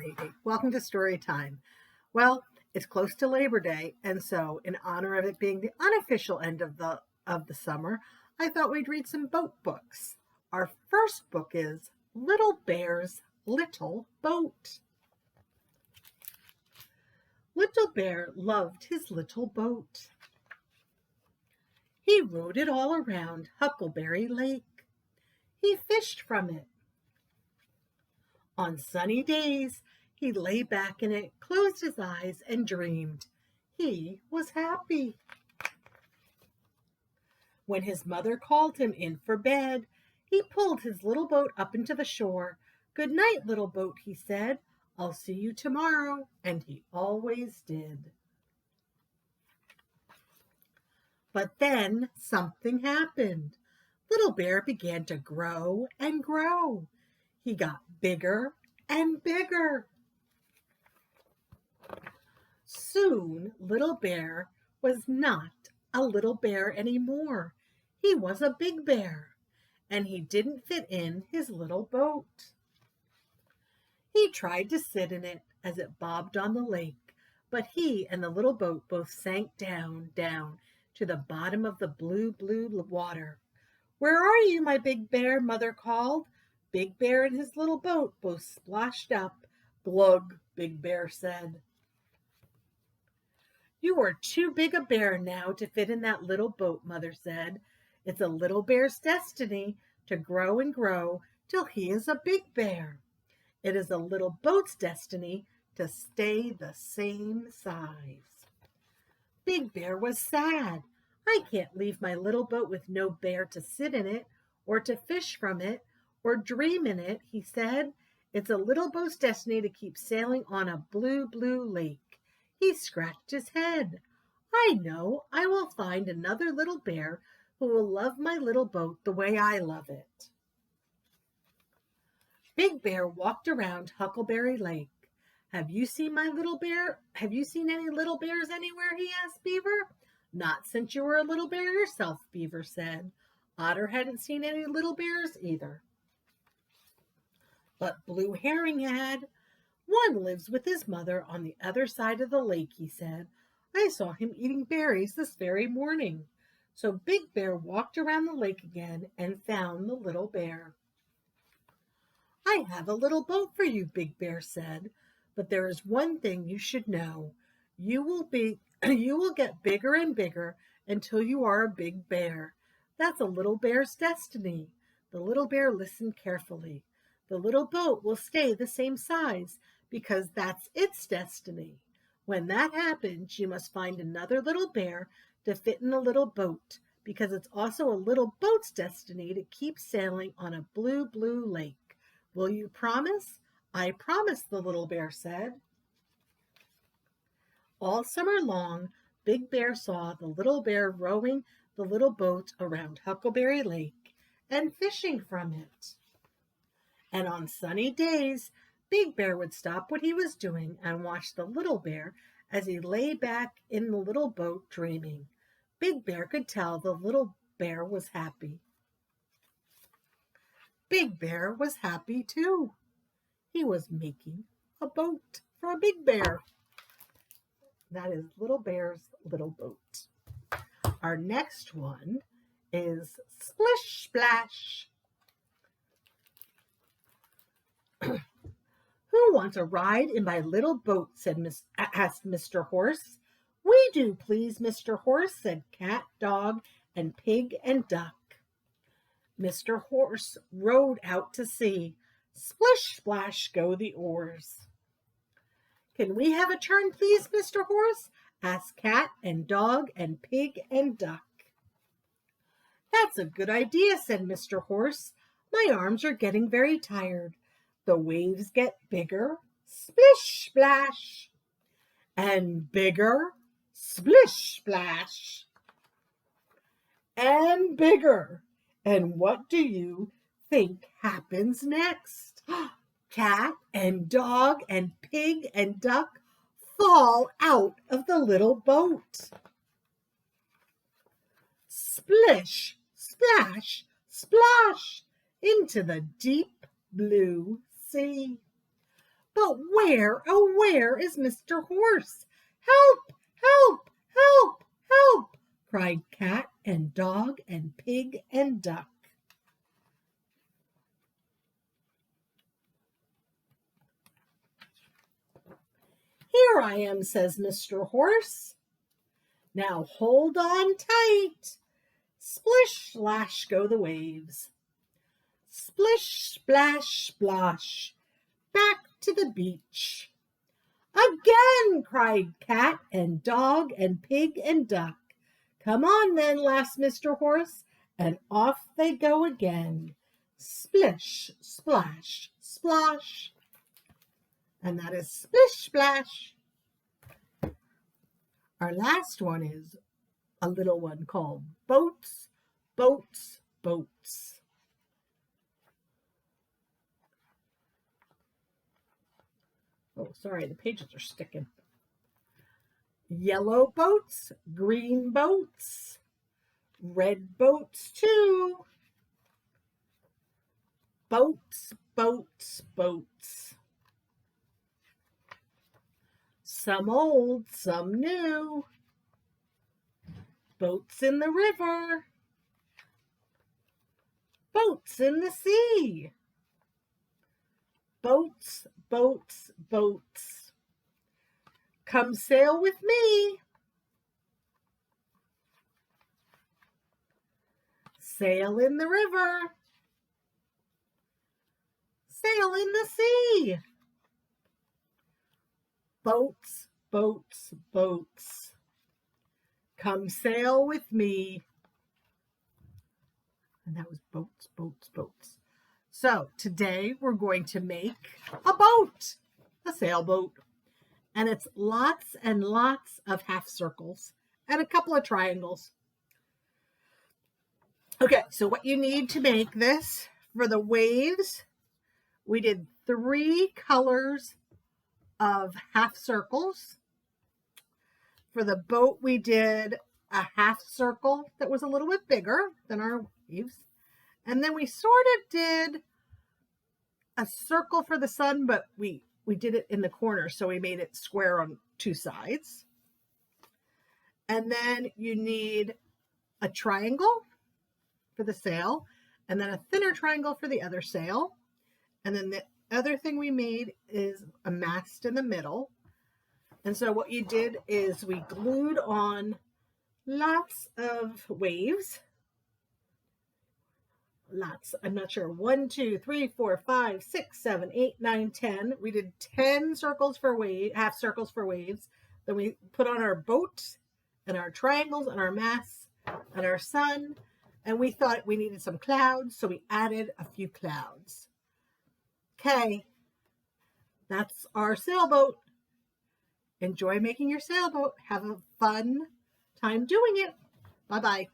Hey, welcome to story time. Well, it's close to Labor Day, and so in honor of it being the unofficial end of the summer, I thought we'd read some boat books. Our first book is Little Bear's Little Boat. Little Bear loved his little boat. He rowed it all around Huckleberry Lake. He fished from it. On sunny days, he lay back in it, closed his eyes, and dreamed. He was happy. When his mother called him in for bed, he pulled his little boat up into the shore. "Good night, little boat," he said. "I'll see you tomorrow." And he always did. But then something happened. Little Bear began to grow and grow. He got bigger and bigger. Soon, Little Bear was not a little bear anymore. He was a big bear, and he didn't fit in his little boat. He tried to sit in it as it bobbed on the lake, but he and the little boat both sank down to the bottom of the blue water. "Where are you, my big bear?" Mother called. Big Bear and his little boat both splashed up. "Glug," Big Bear said. "You are too big a bear now to fit in that little boat," Mother said. "It's a little bear's destiny to grow and grow till he is a big bear. It is a little boat's destiny to stay the same size." Big Bear was sad. "I can't leave my little boat with no bear to sit in it, or to fish from it, or dream in it," he said. "It's a little boat's destiny to keep sailing on a blue lake." He scratched his head. "I know. I will find another little bear who will love my little boat the way I love it." Big Bear walked around Huckleberry Lake. Have you seen my little bear? Have you seen any little bears anywhere?" he asked Beaver. "Not since you were a little bear yourself," Beaver said. Otter hadn't seen any little bears either. But Blue Herring had. "One lives with his mother on the other side of the lake," he said. "I saw him eating berries this very morning." So Big Bear walked around the lake again and found the little bear. "I have a little boat for you," Big Bear said, "but there is one thing you should know. You will get bigger and bigger until you are a big bear. That's a little bear's destiny." The little bear listened carefully. "The little boat will stay the same size because that's its destiny. When that happens, you must find another little bear to fit in the little boat, because it's also a little boat's destiny to keep sailing on a blue lake. Will you promise?" "I promise," the little bear said. All summer long, Big Bear saw the little bear rowing the little boat around Huckleberry Lake and fishing from it. And on sunny days, Big Bear would stop what he was doing and watch the little bear as he lay back in the little boat dreaming. Big Bear could tell the little bear was happy. Big Bear was happy too. He was making a boat for a big bear. That is Little Bear's Little Boat. Our next one is Splish Splash. "Who wants a ride in my little boat?" asked Mr. Horse. "We do, please, Mr. Horse," said Cat, Dog, and Pig and Duck. Mr. Horse rowed out to sea. Splish splash go the oars. "Can we have a turn, please, Mr. Horse?" asked Cat and Dog and Pig and Duck. "That's a good idea," said Mr. Horse. "My arms are getting very tired." The waves get bigger, splish splash, and bigger, splish splash, and bigger. And what do you think happens next? Cat and Dog and Pig and Duck fall out of the little boat. Splish, splash, splash into the deep blue sea. But where, oh where is Mr. Horse? Help, help, help, help, cried cat and dog and pig and duck. Here I am, says Mr. Horse. Now hold on tight. Splish, splash go the waves. Splish, splash, splosh, back to the beach. Again, cried cat and dog and pig and duck. Come on then, laughs Mr. Horse, and off they go again. Splish, splash, splosh. And that is splish, splash. Our last one is a little one called Boats, Boats, Boats. Oh, sorry, the pages are sticking. Yellow boats, green boats, red boats too. Boats, boats, boats. Some old, some new. Boats in the river. Boats in the sea. Boats, boats, boats. Come sail with me. Sail in the river. Sail in the sea. Boats, boats, boats. Come sail with me. And that was boats, boats, boats. So today we're going to make a boat, a sailboat. And it's lots and lots of half circles and a couple of triangles. Okay, so what you need to make this, for the waves, we did 3 colors of half circles. For the boat, we did a half circle that was a little bit bigger than our waves. And then we sort of did a circle for the sun, but we did it in the corner, so we made it square on 2 sides. And then you need a triangle for the sail, and then a thinner triangle for the other sail. And then the other thing we made is a mast in the middle. And so what you did is we glued on lots of waves. Lots, I'm not sure, 1, 2, 3, 4, 5, 6, 7, 8, 9, 10. We did 10 circles for waves, half circles for waves. Then we put on our boat and our triangles and our masts and our sun. And we thought we needed some clouds, so we added a few clouds. Okay, that's our sailboat. Enjoy making your sailboat. Have a fun time doing it. Bye-bye.